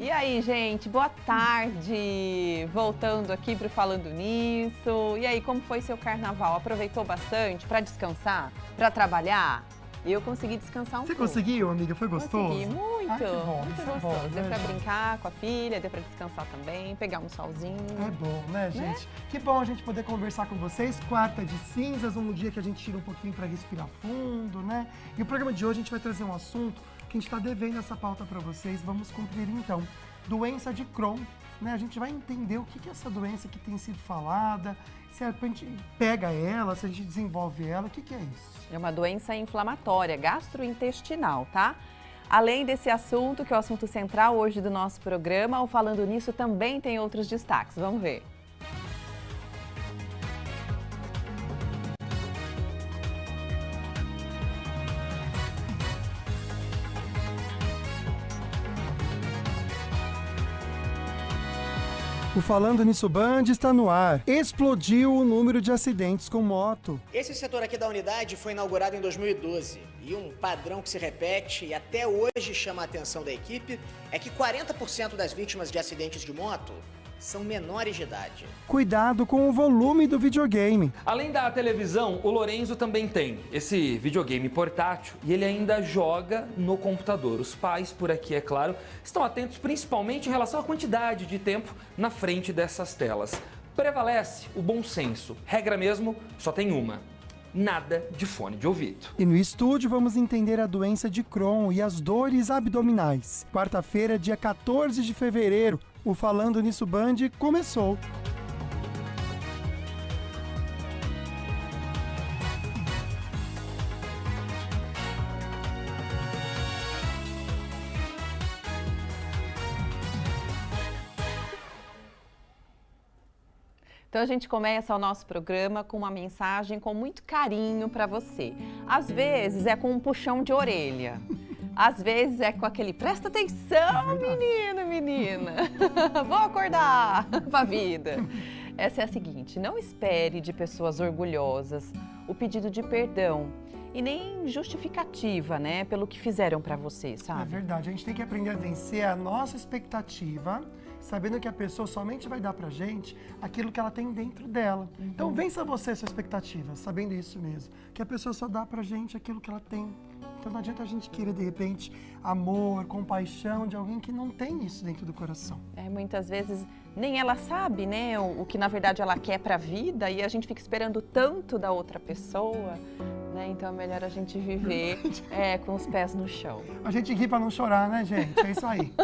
E aí, gente, boa tarde! Voltando aqui para o Falando Nisso. E aí, como foi seu carnaval? Aproveitou bastante para descansar, para trabalhar? Eu consegui descansar um pouco. Você conseguiu, amiga? Foi gostoso? Consegui, muito, que bom, muito isso é gostoso. bom, Deu né, para gente? brincar com a filha, deu para descansar também, pegar um solzinho. É bom, né, gente? Que bom a gente poder conversar com vocês. Quarta de cinzas, um dia que a gente tira um pouquinho para respirar fundo, né? E o programa de hoje a gente vai trazer um assunto que a gente está devendo essa pauta para vocês. Vamos cumprir então. Doença de Crohn, né? A gente vai entender o que é essa doença que tem sido falada, se a gente pega ela, se a gente desenvolve ela, o que é isso? É uma doença inflamatória, gastrointestinal, tá? Além desse assunto, que é o assunto central hoje do nosso programa, o Falando Nisso também tem outros destaques. Vamos ver. O Falando Nisso Band está no ar. Explodiu o número de acidentes com moto. Esse setor aqui da unidade foi inaugurado em 2012 e um padrão que se repete e até hoje chama a atenção da equipe é que 40% das vítimas de acidentes de moto são menores de idade. Cuidado com o volume do videogame. Além da televisão, o Lorenzo também tem esse videogame portátil e ele ainda joga no computador. Os pais, por aqui, é claro, estão atentos principalmente em relação à quantidade de tempo na frente dessas telas. Prevalece o bom senso. Regra mesmo, só tem uma: nada de fone de ouvido. E no estúdio vamos entender a doença de Crohn e as dores abdominais. Quarta-feira, dia 14 de fevereiro, o Falando Nisso Band começou. Então a gente começa o nosso programa com uma mensagem com muito carinho para você. Às vezes é com um puxão de orelha. Às vezes é com aquele presta atenção, menino, menina. Vou acordar pra vida. Essa é a seguinte: não espere de pessoas orgulhosas o pedido de perdão e nem justificativa, né, pelo que fizeram pra você, É sabe? verdade, a gente tem que aprender a vencer a nossa expectativa, sabendo que a pessoa somente vai dar pra gente aquilo que ela tem dentro dela. Então vença você a sua expectativa, sabendo isso mesmo, que a pessoa só dá pra gente aquilo que ela tem. Então não adianta a gente querer, de repente, amor, compaixão de alguém que não tem isso dentro do coração. Muitas vezes nem ela sabe, né, o que na verdade ela quer pra vida e a gente fica esperando tanto da outra pessoa, né? Então é melhor a gente viver com os pés no chão. A gente ri pra não chorar, né, gente? É isso aí.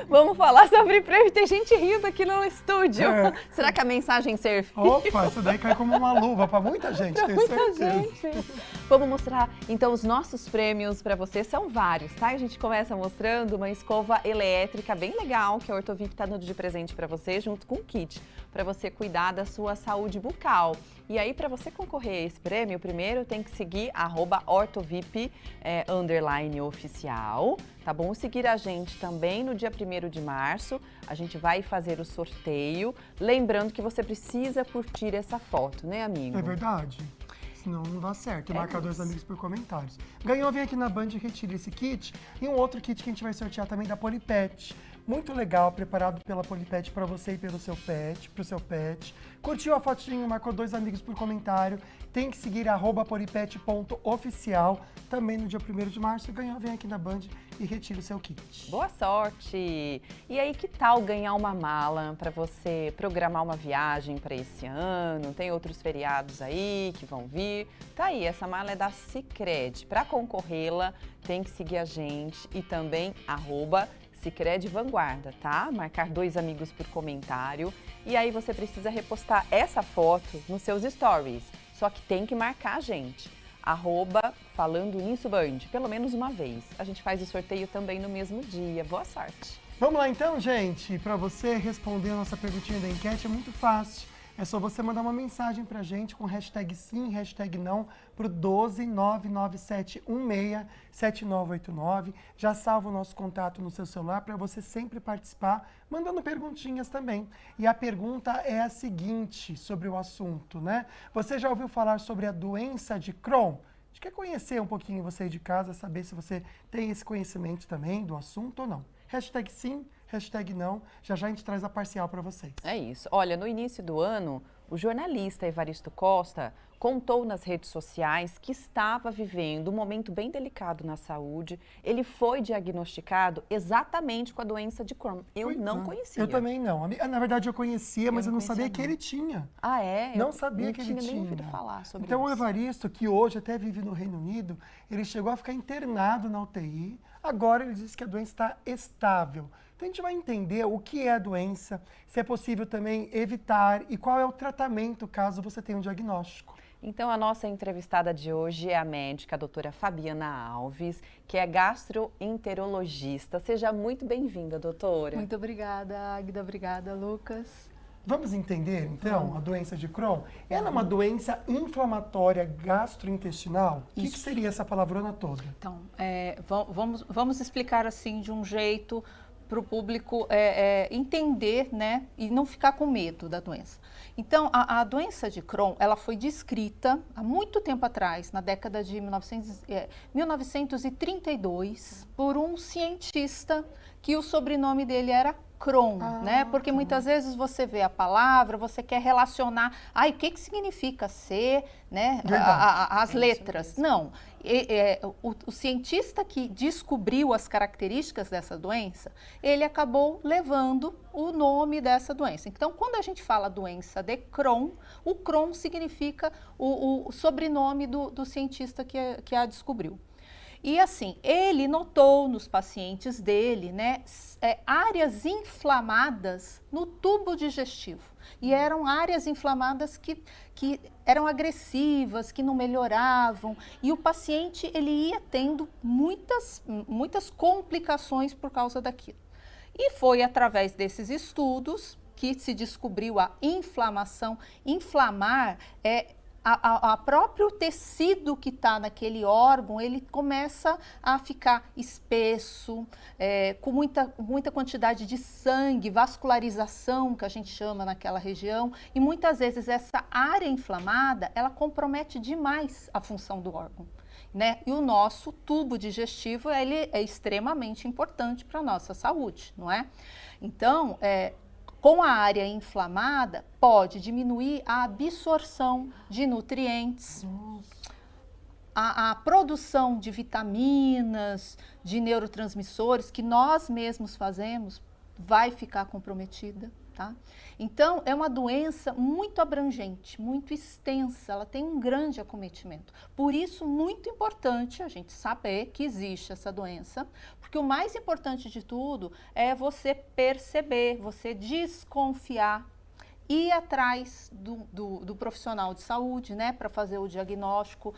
Vamos falar sobre prêmio. Tem gente rindo aqui no estúdio. É. Será que a mensagem serviu? Opa, isso daí cai como uma luva pra muita gente, tenho Muita certeza. gente. Vamos mostrar, então, os nossos prêmios para você. São vários, tá? A gente começa mostrando uma escova elétrica bem legal, que a Ortovip tá dando de presente para você, junto com o kit, para você cuidar da sua saúde bucal. E aí, para você concorrer a esse prêmio, primeiro tem que seguir @ortovip _oficial, tá bom? Seguir a gente também no dia 1º de março, a gente vai fazer o sorteio. Lembrando que você precisa curtir essa foto, né, amigo? É verdade. Senão não dá certo. E marcar 2 amigos por comentários. Ganhou, vem aqui na Band e retire esse kit. E um outro kit que a gente vai sortear também da Polipet. Muito legal, preparado pela Polipet para você e pelo seu pet, pro seu pet. Curtiu a fotinho, marcou 2 amigos por comentário. Tem que seguir @polipet.oficial. Também no dia 1º de março. Ganhou, vem aqui na Band e retire o seu kit. Boa sorte! E aí, que tal ganhar uma mala para você programar uma viagem para esse ano? Tem outros feriados aí que vão vir. Tá aí, essa mala é da Sicredi. Para concorrê-la, tem que seguir a gente e também @Sicredi Vanguarda, tá? Marcar 2 amigos por comentário. E aí você precisa repostar essa foto nos seus stories. Só que tem que marcar a gente. @Falando Nisso Band, pelo menos uma vez. A gente faz o sorteio também no mesmo dia. Boa sorte! Vamos lá então, gente. Para você responder a nossa perguntinha da enquete é muito fácil. É só você mandar uma mensagem pra gente com hashtag sim, hashtag não, pro 12997167989. Já salva o nosso contato no seu celular para você sempre participar, mandando perguntinhas também. E a pergunta é a seguinte sobre o assunto, né? Você já ouviu falar sobre a doença de Crohn? A gente quer conhecer um pouquinho você de casa, saber se você tem esse conhecimento também do assunto ou não. Hashtag sim, hashtag não. Já já a gente traz a parcial para vocês. É isso. Olha, no início do ano, o jornalista Evaristo Costa contou nas redes sociais que estava vivendo um momento bem delicado na saúde. Ele foi diagnosticado exatamente com a doença de Crohn. Eu não conhecia. Eu também não. Na verdade, eu conhecia, mas eu não sabia conhecia, que ele tinha. Ah, é? Não sabia que ele tinha. Nem tinha. ouvido falar sobre Então, o isso. Evaristo, que hoje até vive no Reino Unido, ele chegou a ficar internado na UTI. Agora ele diz que a doença está estável. Então a gente vai entender o que é a doença, se é possível também evitar e qual é o tratamento caso você tenha um diagnóstico. Então, a nossa entrevistada de hoje é a médica a doutora Fabiana Alves, que é gastroenterologista. Seja muito bem-vinda, doutora. Muito obrigada, Águida. Obrigada, Lucas. Vamos entender, então, a doença de Crohn? Ela é uma doença inflamatória gastrointestinal? O que seria essa palavrona toda? Então, vamos explicar assim de um jeito para o público entender, né, e não ficar com medo da doença. Então, a doença de Crohn, ela foi descrita há muito tempo atrás, na década de 1932, por um cientista que o sobrenome dele era Crohn, né? Porque muitas vezes você vê a palavra, você quer relacionar, o que significa ser, né? As letras. Não, o cientista que descobriu as características dessa doença, ele acabou levando o nome dessa doença. Então, quando a gente fala doença de Crohn, o Crohn significa o sobrenome do cientista que a descobriu. E assim, ele notou nos pacientes dele, né, áreas inflamadas no tubo digestivo. E eram áreas inflamadas que eram agressivas, que não melhoravam. E o paciente, ele ia tendo muitas complicações por causa daquilo. E foi através desses estudos que se descobriu a inflamação. Inflamar a próprio tecido que está naquele órgão, ele começa a ficar espesso, com muita quantidade de sangue, vascularização, que a gente chama naquela região, e muitas vezes essa área inflamada, ela compromete demais a função do órgão, né? E o nosso tubo digestivo, ele é extremamente importante para a nossa saúde, não é? Então, com a área inflamada, pode diminuir a absorção de nutrientes, a produção de vitaminas, de neurotransmissores que nós mesmos fazemos, vai ficar comprometida, tá? Então, é uma doença muito abrangente, muito extensa, ela tem um grande acometimento. Por isso, muito importante a gente saber que existe essa doença, porque o mais importante de tudo é você perceber, você desconfiar, ir atrás do profissional de saúde, né, para fazer o diagnóstico.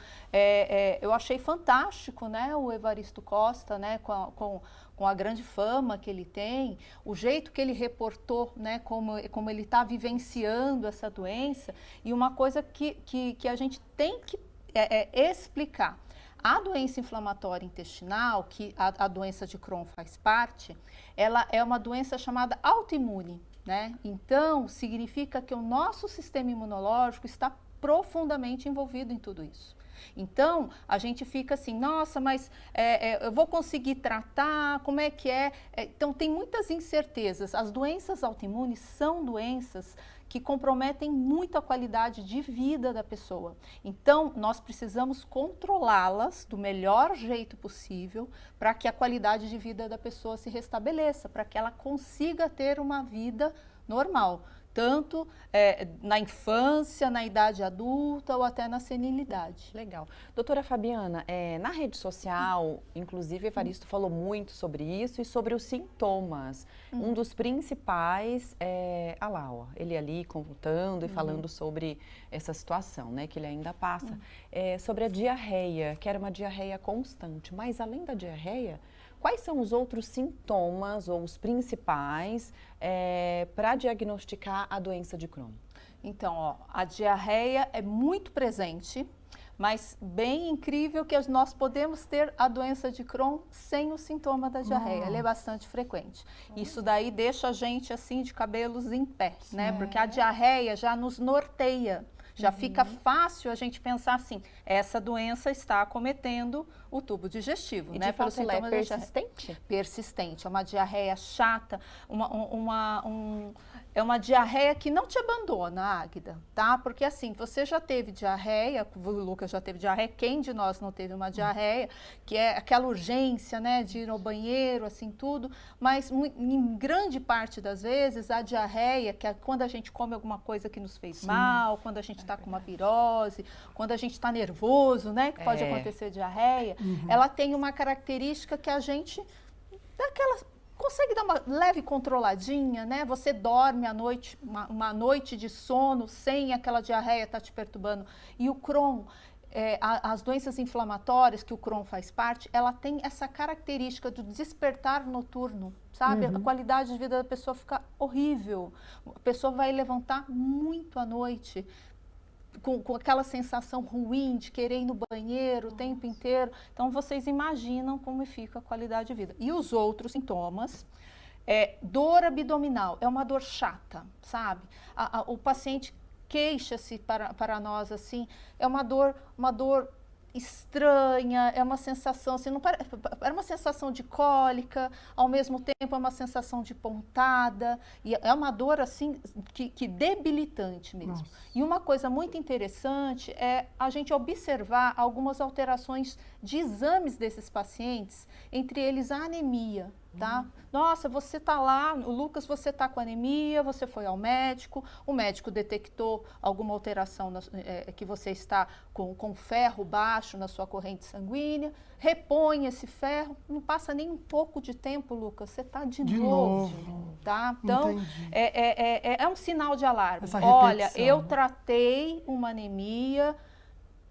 Eu achei fantástico, né, o Evaristo Costa, né, com a grande fama que ele tem, o jeito que ele reportou, né, como ele está vivenciando essa doença, e uma coisa que a gente tem que explicar. A doença inflamatória intestinal, que a doença de Crohn faz parte, ela é uma doença chamada autoimune, né? Então, significa que o nosso sistema imunológico está profundamente envolvido em tudo isso. Então, a gente fica assim, nossa, mas eu vou conseguir tratar, como é que é? Então, tem muitas incertezas. As doenças autoimunes são doenças que comprometem muito a qualidade de vida da pessoa. Então, nós precisamos controlá-las do melhor jeito possível para que a qualidade de vida da pessoa se restabeleça, para que ela consiga ter uma vida normal, tanto na infância, na idade adulta ou até na senilidade. Legal. Doutora Fabiana, na rede social, inclusive Evaristo falou muito sobre isso e sobre os sintomas. Um dos principais ele ali contando e falando sobre essa situação, né, que ele ainda passa. Sobre a diarreia, que era uma diarreia constante. Mas além da diarreia, quais são os outros sintomas ou os principais para diagnosticar a doença de Crohn? Então, a diarreia é muito presente, mas bem incrível que nós podemos ter a doença de Crohn sem o sintoma da diarreia. Ela é bastante frequente. Isso daí deixa a gente assim de cabelos em pé, né? Porque a diarreia já nos norteia. Já fica fácil a gente pensar assim, essa doença está acometendo o tubo digestivo, E né? de fato ela é Pelos sintomas da persistente? persistente, é uma diarreia chata, é uma diarreia que não te abandona, Águida, tá? Porque assim, você já teve diarreia, o Lucas já teve diarreia, quem de nós não teve uma diarreia, que é aquela urgência, né, de ir ao banheiro, assim, tudo, mas em grande parte das vezes a diarreia, que é quando a gente come alguma coisa que nos fez mal, quando a gente está com uma virose, quando a gente está nervoso, né, que pode acontecer diarreia, ela tem uma característica que a gente dá aquela consegue dar uma leve controladinha, né? Você dorme à noite, uma noite de sono, sem aquela diarreia estar te perturbando. E o Crohn, as doenças inflamatórias, que o Crohn faz parte, ela tem essa característica do despertar noturno, sabe? A qualidade de vida da pessoa fica horrível. A pessoa vai levantar muito à noite, com aquela sensação ruim de querer ir no banheiro o tempo inteiro. Então, vocês imaginam como fica a qualidade de vida. E os outros sintomas, dor abdominal, é uma dor chata, sabe? O paciente queixa-se para nós, assim, é uma dor estranha, é uma sensação, assim, é uma sensação de cólica, ao mesmo tempo é uma sensação de pontada, e é uma dor, assim, que debilitante mesmo. Nossa. E uma coisa muito interessante é a gente observar algumas alterações de exames desses pacientes, entre eles a anemia, tá? Nossa, você está lá, o Lucas, você está com anemia, você foi ao médico, o médico detectou alguma alteração que você está com ferro baixo na sua corrente sanguínea, repõe esse ferro, não passa nem um pouco de tempo, Lucas, você está de novo, tá? Então, é um sinal de alarme. Olha, eu tratei uma anemia,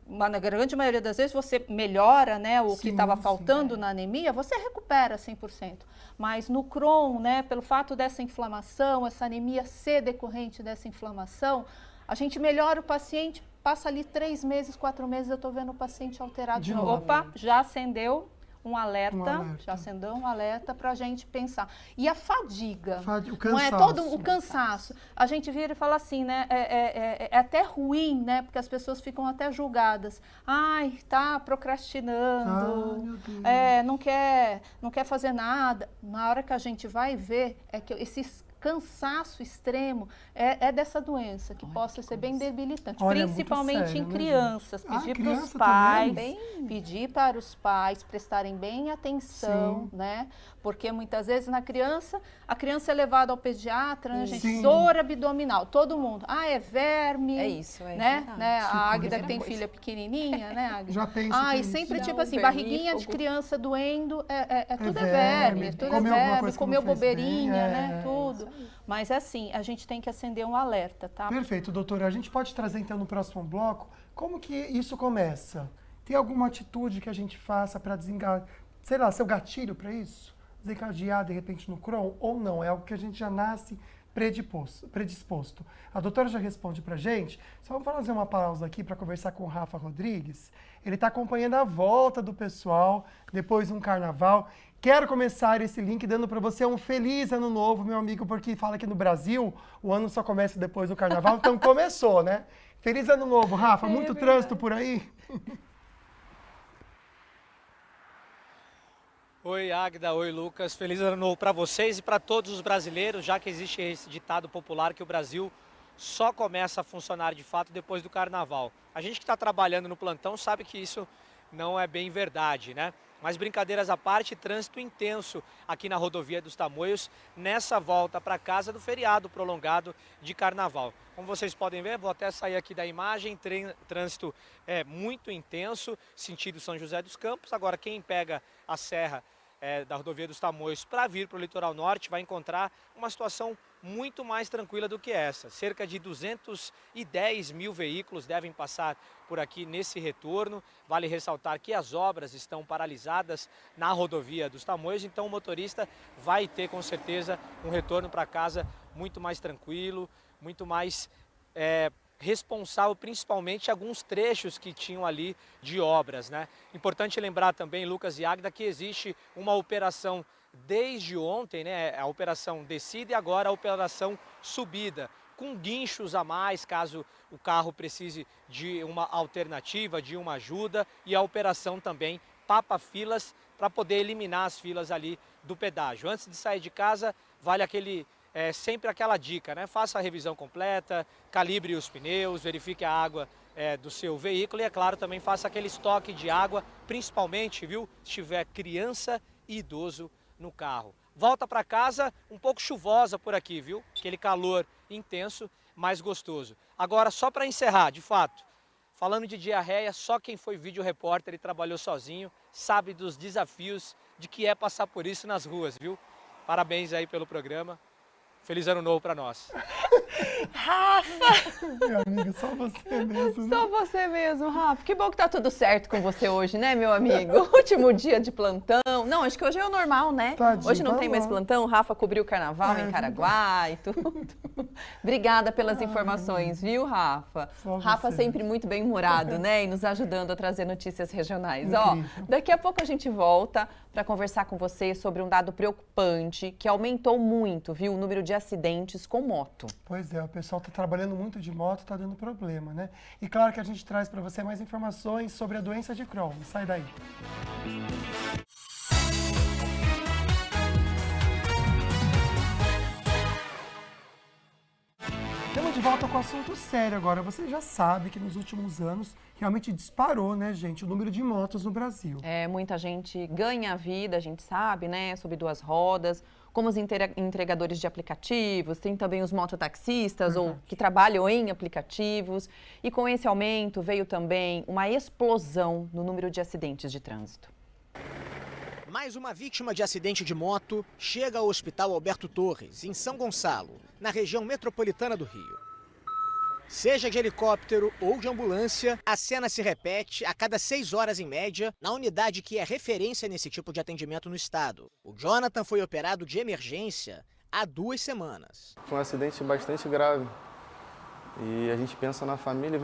na grande maioria das vezes você melhora, né, o que estava faltando na anemia, você recupera 100%. Mas no Crohn, né, pelo fato dessa inflamação, essa anemia ser decorrente dessa inflamação, a gente melhora o paciente, passa ali 3 meses, 4 meses, eu estou vendo o paciente alterado de novo. Opa, já acendeu um alerta, já acendeu um alerta para a gente pensar. E a fadiga, o cansaço, não é todo o cansaço. A gente vira e fala assim, né, é até ruim, né, porque as pessoas ficam até julgadas. Ai, tá procrastinando, não quer fazer nada. Na hora que a gente vai ver, é que esses cansaço extremo é dessa doença, que possa ser bem debilitante, principalmente em crianças. Pedir para os pais, pedir para os pais prestarem bem atenção, né? Porque muitas vezes a criança é levada ao pediatra, né, gente? Dor abdominal, todo mundo. É verme. É isso, né? A Águida que tem filha pequenininha, né, Águida? Já penso e sempre tipo assim, barriguinha de criança doendo, tudo é verme, tudo é verme, comeu bobeirinha, né, tudo. Mas assim, a gente tem que acender um alerta, tá? Perfeito, doutora. A gente pode trazer então no próximo bloco como que isso começa? Tem alguma atitude que a gente faça para sei lá, seu gatilho para isso? Desencadear de repente no Crohn ou não? É algo que a gente já nasce predisposto. A doutora já responde pra gente. Só vamos fazer uma pausa aqui para conversar com o Rafa Rodrigues. Ele está acompanhando a volta do pessoal depois de um carnaval. Quero começar esse link dando para você um feliz ano novo, meu amigo, porque fala que no Brasil o ano só começa depois do carnaval, então começou, né? Feliz ano novo, Rafa. Muito trânsito por aí? Oi, Águida. Oi, Lucas. Feliz ano novo para vocês e para todos os brasileiros, já que existe esse ditado popular que o Brasil só começa a funcionar de fato depois do carnaval. A gente que está trabalhando no plantão sabe que isso não é bem verdade, né? Mas brincadeiras à parte, trânsito intenso aqui na rodovia dos Tamoios nessa volta para casa do feriado prolongado de carnaval. Como vocês podem ver, vou até sair aqui da imagem, trânsito muito intenso, sentido São José dos Campos. Agora quem pega a serra da rodovia dos Tamoios para vir para o litoral norte vai encontrar uma situação muito mais tranquila do que essa. Cerca de 210 mil veículos devem passar por aqui nesse retorno. Vale ressaltar que as obras estão paralisadas na rodovia dos Tamoios, então o motorista vai ter com certeza um retorno para casa muito mais tranquilo, muito mais responsável, principalmente alguns trechos que tinham ali de obras, né? Importante lembrar também, Lucas e Águida, que existe uma operação desde ontem, né? A operação descida e agora a operação subida. com guinchos a mais, caso o carro precise de uma alternativa, de uma ajuda, e a operação também papa filas para poder eliminar as filas ali do pedágio. Antes de sair de casa, vale sempre aquela dica, né? Faça a revisão completa, calibre os pneus, verifique a água do seu veículo e, é claro, também faça aquele estoque de água, principalmente, viu, se tiver criança e idoso no carro. Volta para casa um pouco chuvosa por aqui, viu? Aquele calor intenso, mais gostoso. Agora, só para encerrar, de fato, falando de diarreia, só quem foi vídeo repórter e trabalhou sozinho sabe dos desafios de que é passar por isso nas ruas, viu? Parabéns aí pelo programa. Feliz ano novo para nós. Rafa! Meu amigo, só você mesmo, né? Só você mesmo, Rafa. Que bom que tá tudo certo com você hoje, né, meu amigo? Último dia de plantão. Não, acho que hoje é o normal, né? Tadinho, Hoje não tá tem mais bom. plantão. O Rafa cobriu o carnaval em É, Caraguá e tudo. Obrigada pelas informações, viu, Rafa? Só Rafa você. sempre muito bem-humorado, né? E nos ajudando a trazer notícias regionais. Incrível. Ó, daqui a pouco a gente volta para conversar com você sobre um dado preocupante que aumentou muito, viu? O número de acidentes com moto. Pois é, o pessoal está trabalhando muito de moto, está dando problema, né? E claro que a gente traz para você mais informações sobre a doença de Crohn. Sai daí. Estamos de volta com o assunto sério agora. Você já sabe que nos últimos anos realmente disparou, né, gente, o número de motos no Brasil. Muita gente ganha a vida, a gente sabe, né, sobre duas rodas, como os entregadores de aplicativos, tem também os mototaxistas ou que trabalham em aplicativos. E com esse aumento veio também uma explosão no número de acidentes de trânsito. Mais uma vítima de acidente de moto chega ao Hospital Alberto Torres, em São Gonçalo, na região metropolitana do Rio. Seja de helicóptero ou de ambulância, a cena se repete a cada 6 horas em média na unidade que é referência nesse tipo de atendimento no estado. O Jonathan foi operado de emergência há 2 semanas. Foi um acidente bastante grave. E a gente pensa na família,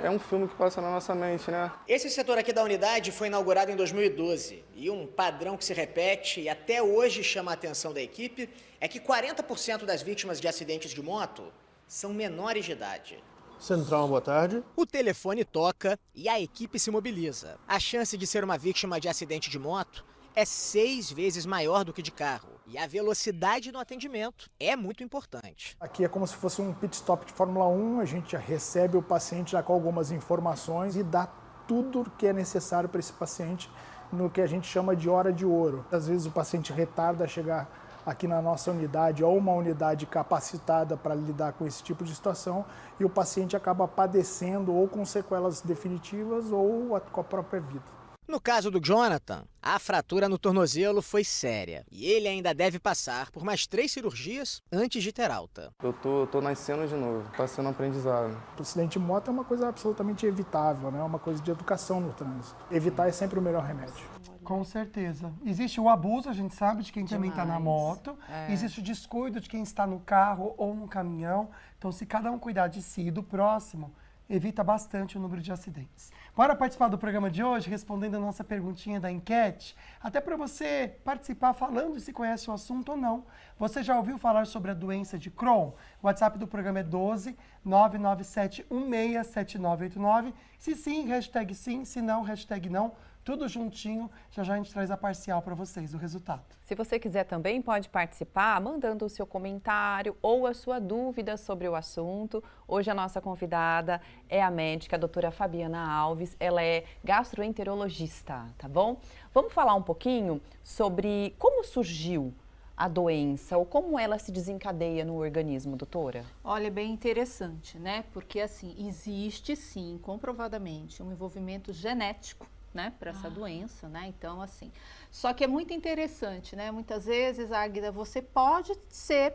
é um filme que passa na nossa mente, né? Esse setor aqui da unidade foi inaugurado em 2012 e um padrão que se repete e até hoje chama a atenção da equipe é que 40% das vítimas de acidentes de moto são menores de idade. Central, boa tarde. O telefone toca e a equipe se mobiliza. A chance de ser uma vítima de acidente de moto é 6 vezes maior do que de carro. E a velocidade no atendimento é muito importante. Aqui é como se fosse um pit stop de Fórmula 1, a gente já recebe o paciente já com algumas informações e dá tudo o que é necessário para esse paciente no que a gente chama de hora de ouro. Às vezes o paciente retarda a chegar aqui na nossa unidade ou uma unidade capacitada para lidar com esse tipo de situação e o paciente acaba padecendo ou com sequelas definitivas ou com a própria vida. No caso do Jonathan, a fratura no tornozelo foi séria e ele ainda deve passar por mais 3 cirurgias antes de ter alta. Eu tô nascendo de novo, tá sendo um aprendizado. O acidente de moto é uma coisa absolutamente evitável, né? É uma coisa de educação no trânsito. Evitar é sempre o melhor remédio. Com certeza. Existe o abuso, a gente sabe, de quem também está na moto. Existe o descuido de quem está no carro ou no caminhão. Então, se cada um cuidar de si e do próximo, evita bastante o número de acidentes. Bora participar do programa de hoje, respondendo a nossa perguntinha da enquete? Até para você participar falando se conhece o assunto ou não. Você já ouviu falar sobre a doença de Crohn? O WhatsApp do programa é 12 997 167989. Se sim, hashtag sim. Se não, hashtag não. Tudo juntinho, já já a gente traz a parcial para vocês, o resultado. Se você quiser também, pode participar mandando o seu comentário ou a sua dúvida sobre o assunto. Hoje a nossa convidada é a médica, a doutora Fabiana Alves. Ela é gastroenterologista, tá bom? Vamos falar um pouquinho sobre como surgiu a doença ou como ela se desencadeia no organismo, doutora? Olha, é bem interessante, né? Porque assim, existe sim, comprovadamente, um envolvimento genético, né, para essa doença, né? Então, assim, só que é muito interessante, né? Muitas vezes, Águida, você pode ter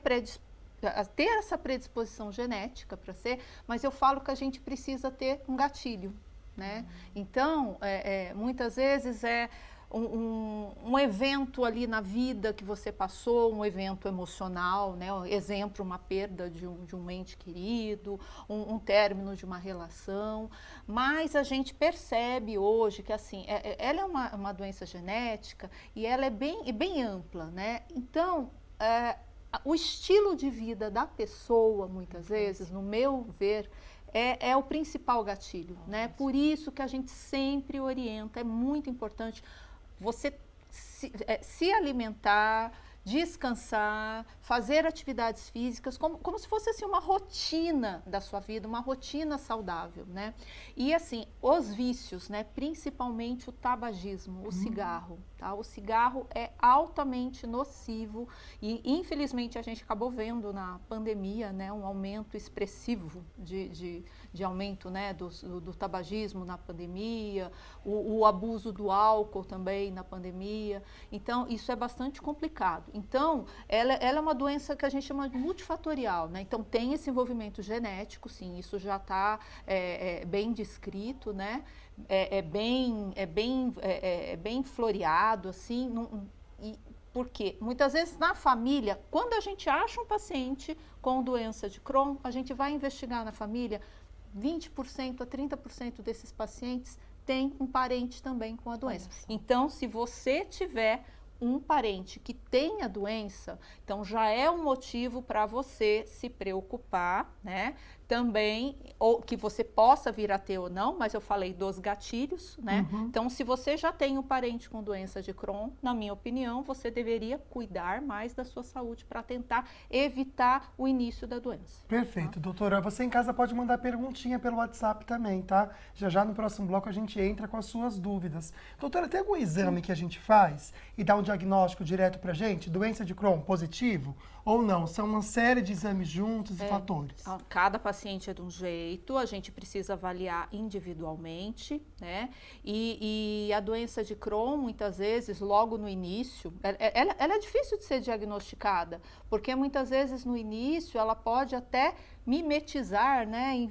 essa predisposição genética para ser, mas eu falo que a gente precisa ter um gatilho, né? Então, muitas vezes é um evento ali na vida que você passou, um evento emocional, né? Exemplo, uma perda de um ente querido, um término de uma relação, mas a gente percebe hoje que assim, ela é uma doença genética e ela é bem ampla, né? Então, o estilo de vida da pessoa, muitas vezes, no meu ver, é o principal gatilho, né? Por isso que a gente sempre orienta, é muito importante você se alimentar, descansar, fazer atividades físicas, como se fosse assim uma rotina da sua vida, uma rotina saudável, né? E assim, os vícios, né? Principalmente o tabagismo, o cigarro, tá? O cigarro é altamente nocivo e infelizmente a gente acabou vendo na pandemia, né? Um aumento expressivo de aumento, né? Do tabagismo na pandemia, o abuso do álcool também na pandemia. Então, isso é bastante complicado. Então, ela é uma doença que a gente chama de multifatorial, né? Então, tem esse envolvimento genético, sim, isso já está bem descrito, né? É bem floreado, assim, porque muitas vezes na família, quando a gente acha um paciente com doença de Crohn, a gente vai investigar na família, 20% a 30% desses pacientes têm um parente também com a doença. Então, se você tiver um parente que tem a doença, então já é um motivo para você se preocupar, né? Também, ou que você possa vir a ter ou não, mas eu falei dos gatilhos, né? Então, se você já tem um parente com doença de Crohn, na minha opinião, você deveria cuidar mais da sua saúde para tentar evitar o início da doença. Perfeito, doutora. Você em casa pode mandar perguntinha pelo WhatsApp também, tá? Já no próximo bloco a gente entra com as suas dúvidas. Doutora, tem algum exame que a gente faz e dá um diagnóstico direto pra gente? Doença de Crohn positivo ou não? São uma série de exames juntos e fatores. Cada paciente é de um jeito, a gente precisa avaliar individualmente, né? E a doença de Crohn, muitas vezes, logo no início, ela é difícil de ser diagnosticada, porque muitas vezes no início ela pode até mimetizar, né?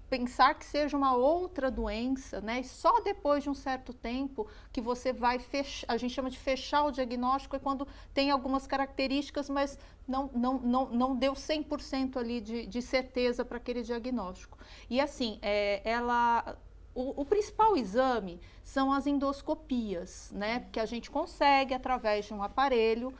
Pensar que seja uma outra doença, né? E só depois de um certo tempo que você vai fechar, a gente chama de fechar o diagnóstico, é quando tem algumas características, mas não deu 100% ali de certeza para aquele diagnóstico. E assim, o principal exame são as endoscopias, né? Que a gente consegue, através de um aparelho,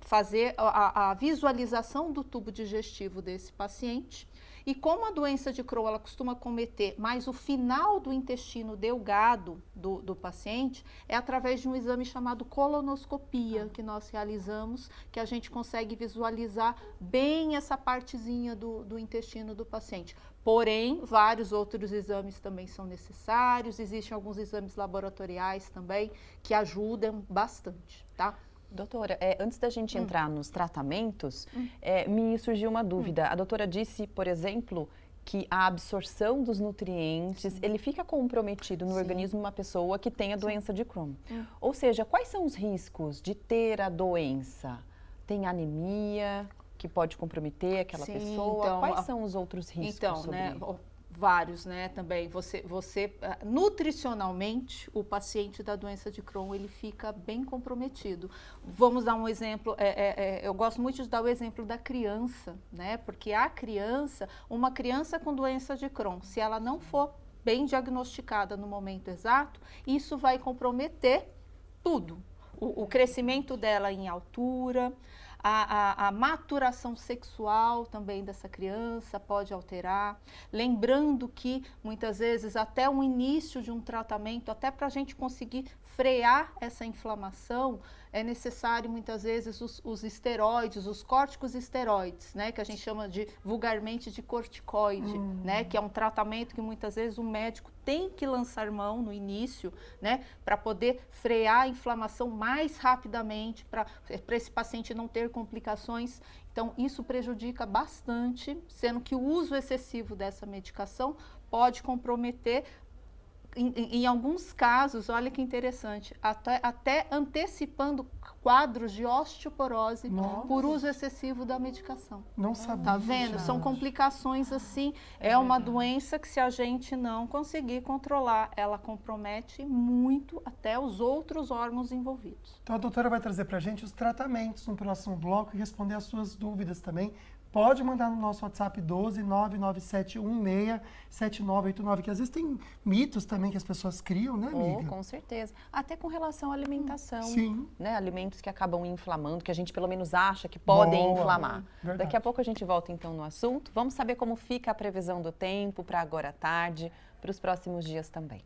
fazer a visualização do tubo digestivo desse paciente. E como a doença de Crohn, ela costuma cometer mais o final do intestino delgado do paciente, é através de um exame chamado colonoscopia que nós realizamos, que a gente consegue visualizar bem essa partezinha do intestino do paciente. Porém, vários outros exames também são necessários, existem alguns exames laboratoriais também que ajudam bastante, tá? Doutora, antes da gente entrar nos tratamentos, me surgiu uma dúvida. A doutora disse, por exemplo, que a absorção dos nutrientes, ele fica comprometido no organismo de uma pessoa que tem a doença de Crohn. Ou seja, quais são os riscos de ter a doença? Tem anemia que pode comprometer aquela pessoa? Então, quais são os outros riscos sobre isso? Vários, né, também. Nutricionalmente, o paciente da doença de Crohn, ele fica bem comprometido. Vamos dar um exemplo, eu gosto muito de dar o exemplo da criança, né, porque uma criança com doença de Crohn, se ela não for bem diagnosticada no momento exato, isso vai comprometer tudo. O crescimento dela em altura, a maturação sexual também dessa criança pode alterar. Lembrando que, muitas vezes, até o início de um tratamento, até para a gente conseguir frear essa inflamação, é necessário, muitas vezes, os esteroides, os corticosteroides, né? Que a gente chama vulgarmente de corticoide, né? Que é um tratamento que, muitas vezes, o médico tem que lançar mão no início, né? Para poder frear a inflamação mais rapidamente, para esse paciente não ter complicações. Então, isso prejudica bastante, sendo que o uso excessivo dessa medicação pode comprometer, em alguns casos, olha que interessante, até antecipando quadros de osteoporose por uso excessivo da medicação. Não sabia. Tá vendo? São complicações assim, uma doença que, se a gente não conseguir controlar, ela compromete muito até os outros órgãos envolvidos. Então a doutora vai trazer pra gente os tratamentos no próximo bloco e responder as suas dúvidas também. pode mandar no nosso WhatsApp 12 99716 7989, que às vezes tem mitos também que as pessoas criam, né, amiga? Com certeza. Até com relação à alimentação. Sim. Né? Alimentos que acabam inflamando, que a gente pelo menos acha que podem Boa, inflamar. verdade. Daqui a pouco a gente volta então no assunto. Vamos saber como fica a previsão do tempo para agora à tarde, para os próximos dias também.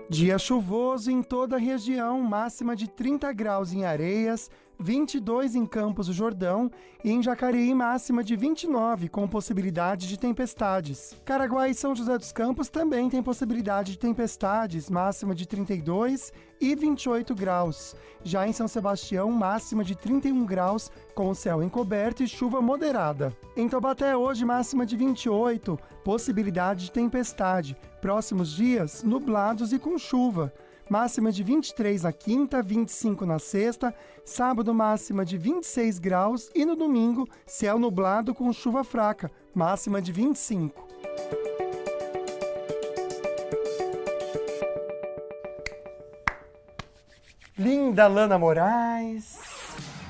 Dia chuvoso em toda a região, máxima de 30 graus em Areias, 22 em Campos do Jordão e em Jacareí máxima de 29, com possibilidade de tempestades. Caraguá e São José dos Campos também tem possibilidade de tempestades, máxima de 32 e 28 graus. Já em São Sebastião, máxima de 31 graus, com o céu encoberto e chuva moderada. Em Taubaté, hoje, máxima de 28, possibilidade de tempestade. Próximos dias, nublados e com chuva. Máxima de 23 na quinta, 25 na sexta, sábado máxima de 26 graus e no domingo, céu nublado com chuva fraca, máxima de 25. Linda Lana Moraes.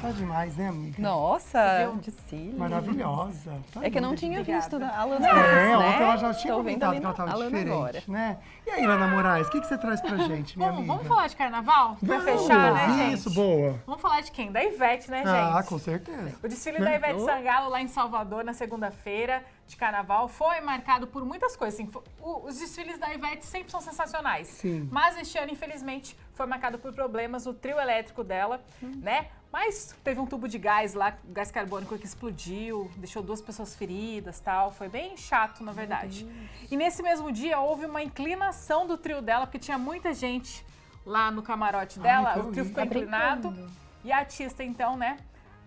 Tá demais, né, amiga? Nossa, de cílio. Maravilhosa. Tá É que eu não linda. tinha visto a Lana É, né? ontem ela já tinha Tô vendo comentado ali que ela a tava Lana diferente, agora. né? E aí, Lana Moraes, o que você traz pra gente, minha amiga? Vamos falar de carnaval? Pra fechar, né, gente? Isso, boa. Vamos falar de quem? Da Ivete, né, gente? Ah, com certeza. O desfile da Ivete Sangalo lá em Salvador, na segunda-feira de carnaval, foi marcado por muitas coisas. Assim, os desfiles da Ivete sempre são sensacionais. Sim. Mas este ano, infelizmente, foi marcado por problemas, o trio elétrico dela, né? Mas teve um tubo de gás lá, gás carbônico que explodiu, deixou 2 pessoas feridas, tal. Foi bem chato, na verdade. E nesse mesmo dia houve uma inclinação do trio dela, porque tinha muita gente lá no camarote dela. que O trio ficou horrível. inclinado. E a artista, então, né,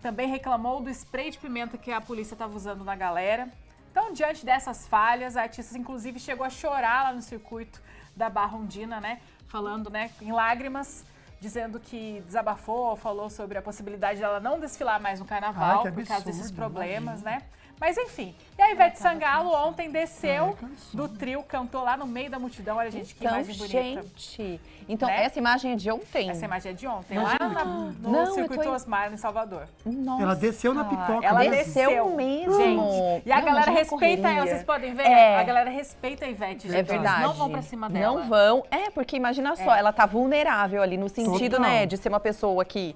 também reclamou do spray de pimenta que a polícia estava usando na galera. Então, diante dessas falhas, a artista, inclusive, chegou a chorar lá no circuito da Barra Ondina, né, falando, né, em lágrimas, dizendo que desabafou, falou sobre a possibilidade dela não desfilar mais no carnaval Ai, que por causa desses absurdo, problemas, imagina. né? Mas enfim, e a Ivete Sangalo ontem desceu do trio, cantou lá no meio da multidão. Olha, gente, que Então, imagem bonita. gente, então Né? essa imagem é de ontem. Essa imagem é de ontem, Não lá acredito. no Não, eu circuito tô em- Osmar, em Salvador. Nossa. Ela desceu na pipoca Ela mesmo. desceu mesmo. Gente, e a Não, galera imagina a respeita ela, correria. vocês podem ver? É. A galera respeita a Ivete, gente. É verdade. Eles não vão pra cima dela. Não vão. É, porque imagina só, ela tá vulnerável ali no sentido, Total. né, de ser uma pessoa que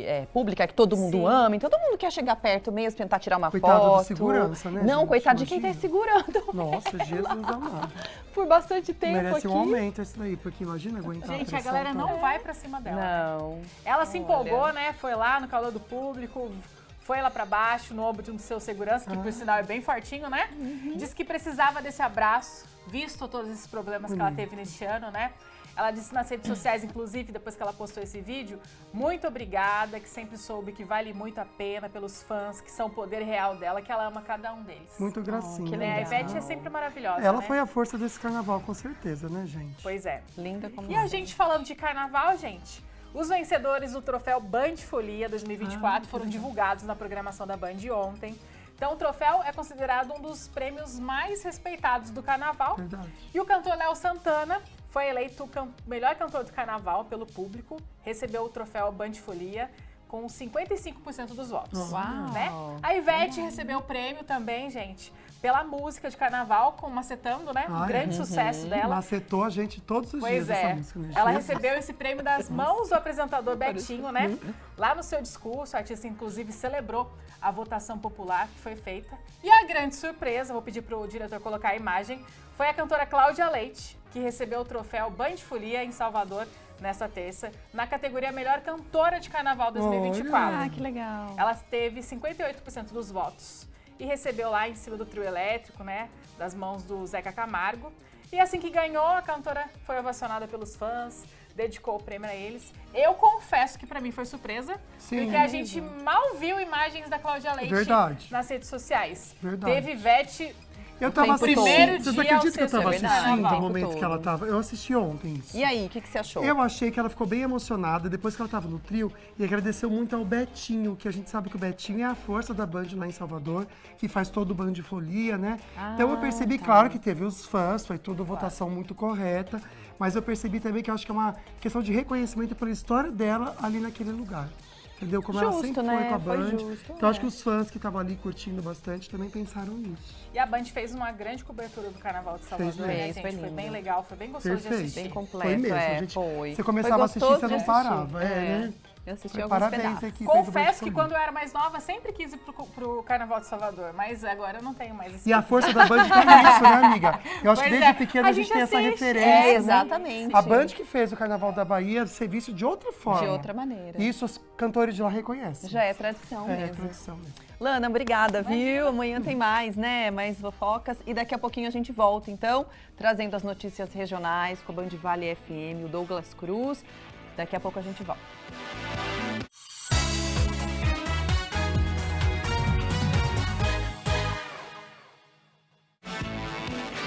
é pública, que todo mundo Sim. ama, então todo mundo quer chegar perto mesmo, tentar tirar uma Coitado do foto. segurança, né, Não, gente? coitado de quem tá Imagina. segurando Nossa, Jesus amado. por bastante tempo Merece aqui. um aumento esse daí, porque imagina aguentar Gente, a pressão galera toda. não vai pra cima dela. Não. Ela se empolgou, né? Foi lá no calor do público, foi lá pra baixo, no ombro de um dos seus seguranças, que por sinal é bem fortinho, né? Disse que precisava desse abraço, visto todos esses problemas que ela teve neste ano, né? Ela disse nas redes sociais, inclusive, depois que ela postou esse vídeo, muito obrigada, que sempre soube que vale muito a pena pelos fãs, que são o poder real dela, que ela ama cada um deles. Muito gracinha. que Né? A legal. Ivete é sempre maravilhosa, Ela né? foi a força desse carnaval, com certeza, né, gente? Pois é. Linda como E a gente falando de carnaval, gente, os vencedores do troféu Band Folia 2024 foram divulgados na programação da Band ontem. Então o troféu é considerado um dos prêmios mais respeitados do carnaval. Verdade. E o cantor Léo Santana foi eleito o melhor cantor do carnaval pelo público, recebeu o troféu Band Folia com 55% dos votos. Uau! Né? A Ivete recebeu o prêmio também, gente, pela música de carnaval com Macetando, né? Um Ai, grande sucesso dela. Macetou a gente todos os Pois dias é. essa música, né? Ela Jesus. recebeu esse prêmio das mãos do apresentador Betinho, né? Lá no seu discurso, a artista inclusive celebrou a votação popular que foi feita. E a grande surpresa, vou pedir pro diretor colocar a imagem, foi a cantora Cláudia Leite, que recebeu o troféu Band Folia em Salvador nesta terça, na categoria Melhor Cantora de Carnaval 2024. Ah, que legal. Ela teve 58% dos votos e recebeu lá em cima do trio elétrico, né, das mãos do Zeca Camargo. E assim que ganhou, a cantora foi ovacionada pelos fãs, dedicou o prêmio a eles. Eu confesso que pra mim foi surpresa, Sim. porque a gente mal viu imagens da Cláudia Leite Verdade. nas redes sociais. Verdade. Teve Ivete Eu tava tempo assistindo. todo. Primeiro Vocês dia acreditam ao que eu tava sexto, é assistindo verdade, o o momento tempo que ela todo. tava? Eu assisti ontem isso. E aí, o que você achou? Eu achei que ela ficou bem emocionada depois que ela tava no trio e agradeceu muito ao Betinho, que a gente sabe que o Betinho é a força da Band lá em Salvador, que faz todo o Band de Folia, né? Então eu percebi, claro, que teve os fãs, foi toda votação muito correta, mas eu percebi também que eu acho que é uma questão de reconhecimento pela história dela ali naquele lugar. Entendeu? Como ela Justo, sempre né? foi com a Foi Band. justo, Então acho é. que os fãs que estavam ali curtindo bastante também pensaram nisso. E a Band fez uma grande cobertura do Carnaval de Salvador, Fez né, mesmo. gente? Foi Foi lindo. bem legal, foi bem gostoso de Perfeito. assistir. Bem completo, Foi mesmo, é, gente. foi. Você começava a assistir, gostoso você não de assistir. parava, né? Eu assisti Foi alguns parabéns pedaços. aí que fez o Band de Confesso que Folia. quando eu era mais nova, sempre quis ir pro Carnaval de Salvador, mas agora eu não tenho mais esse E a força da Band tá nisso, né, amiga? Eu acho que Pois desde é. pequena A a gente gente tem essa assiste. referência. É, né? exatamente. A Band que fez o Carnaval da Bahia ser visto de outra forma. De outra maneira. E isso os cantores de lá reconhecem. Já é tradição É, mesmo. tradição mesmo. Lana, obrigada, viu? Amanhã tem mais, né? Mais fofocas. E daqui a pouquinho a gente volta, então, trazendo as notícias regionais com a Band Vale FM, o Douglas Cruz. Daqui a pouco a gente volta.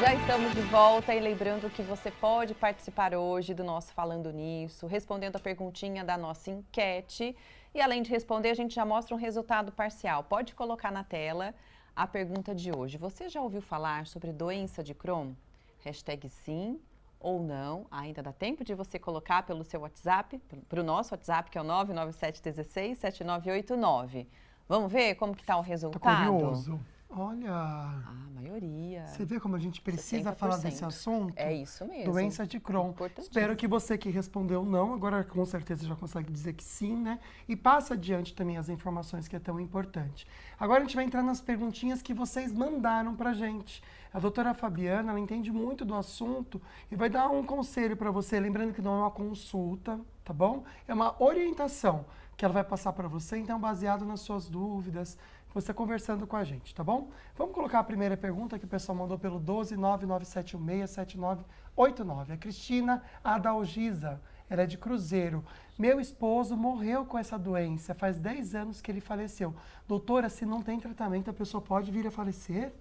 Já estamos de volta e lembrando que você pode participar hoje do nosso Falando Nisso, respondendo a perguntinha da nossa enquete. E além de responder, a gente já mostra um resultado parcial. Pode colocar na tela a pergunta de hoje. Você já ouviu falar sobre doença de Crohn? Hashtag sim ou não. Ainda dá tempo de você colocar pelo seu WhatsApp, para o nosso WhatsApp, que é o 997167989. Vamos ver como que está o Tô resultado? curioso. Olha, A maioria. você vê como a gente precisa 60%. falar desse assunto? É isso mesmo. Doença de Crohn. Importantíssimo. Espero que você que respondeu não, agora com certeza já consegue dizer que sim, né? E passa adiante também as informações que é tão importante. Agora a gente vai entrar nas perguntinhas que vocês mandaram pra gente. A doutora Fabiana, ela entende muito do assunto e vai dar um conselho pra você, lembrando que não é uma consulta, tá bom? É uma orientação que ela vai passar pra você, então baseado nas suas dúvidas, você conversando com a gente, tá bom? Vamos colocar a primeira pergunta que o pessoal mandou pelo 12997167989. A Cristina Adalgisa, ela é de Cruzeiro. Meu esposo morreu com essa doença, faz 10 anos que ele faleceu. Doutora, se não tem tratamento, a pessoa pode vir a falecer?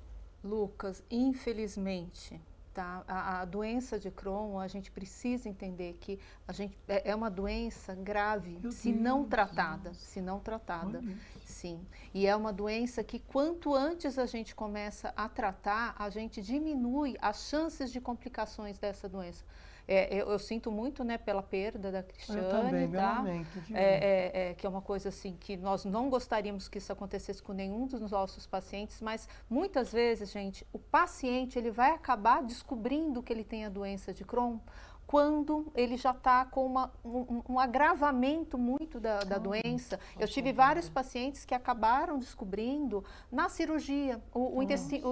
Lucas, infelizmente, tá? A doença de Crohn, a gente precisa entender que é uma doença grave, Meu se Deus, não tratada, se não tratada. Olha. Sim. E é uma doença que quanto antes a gente começa a tratar, a gente diminui as chances de complicações dessa doença. Eu sinto muito, né, pela perda da Cristiane, Eu também, meu tá? lamento, viu? Que é uma coisa assim que nós não gostaríamos que isso acontecesse com nenhum dos nossos pacientes, mas muitas vezes, gente, o paciente ele vai acabar descobrindo que ele tem a doença de Crohn quando ele já está com um agravamento muito da doença. Eu tive vários pacientes que acabaram descobrindo na cirurgia. O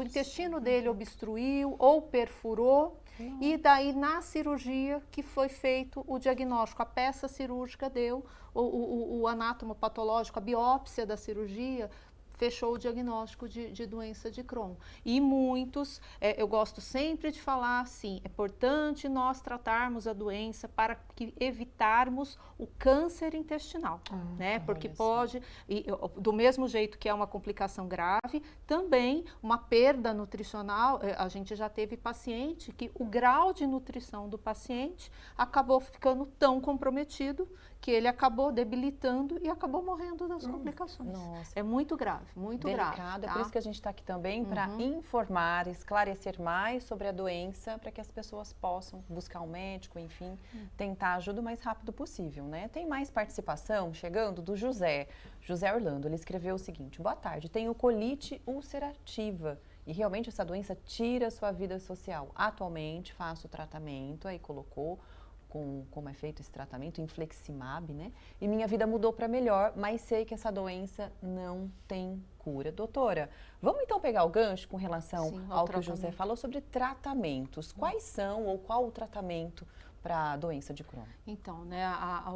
intestino dele obstruiu ou perfurou. E daí, na cirurgia que foi feito o diagnóstico, a peça cirúrgica deu, o anátomo patológico, a biópsia da cirurgia, fechou o diagnóstico de doença de Crohn. E muitos, eu gosto sempre de falar assim, é importante nós tratarmos a doença para evitarmos o câncer intestinal, né? Porque pode, do mesmo jeito que é uma complicação grave, também uma perda nutricional, a gente já teve paciente que o grau de nutrição do paciente acabou ficando tão comprometido que ele acabou debilitando e acabou morrendo das complicações. Nossa. É muito grave, muito Delicado. grave. É Tá? por isso que a gente está aqui também para informar, esclarecer mais sobre a doença, para que as pessoas possam buscar um médico, enfim, tentar ajuda o mais rápido possível, né? Tem mais participação chegando do José Orlando. Ele escreveu o seguinte: boa tarde, tenho colite ulcerativa e realmente essa doença tira a sua vida social. Atualmente faço tratamento, aí colocou como é feito esse tratamento, infliximab, né? E minha vida mudou para melhor, mas sei que essa doença não tem cura. Doutora, vamos então pegar o gancho com relação ao que o José falou sobre tratamentos. Quais são ou qual o tratamento para a doença de Crohn? Então, né,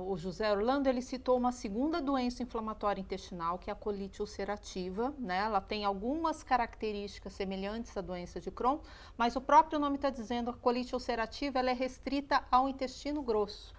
o José Orlando, ele citou uma segunda doença inflamatória intestinal, que é a colite ulcerativa, né? Ela tem algumas características semelhantes à doença de Crohn, mas o próprio nome está dizendo que a colite ulcerativa ela é restrita ao intestino grosso.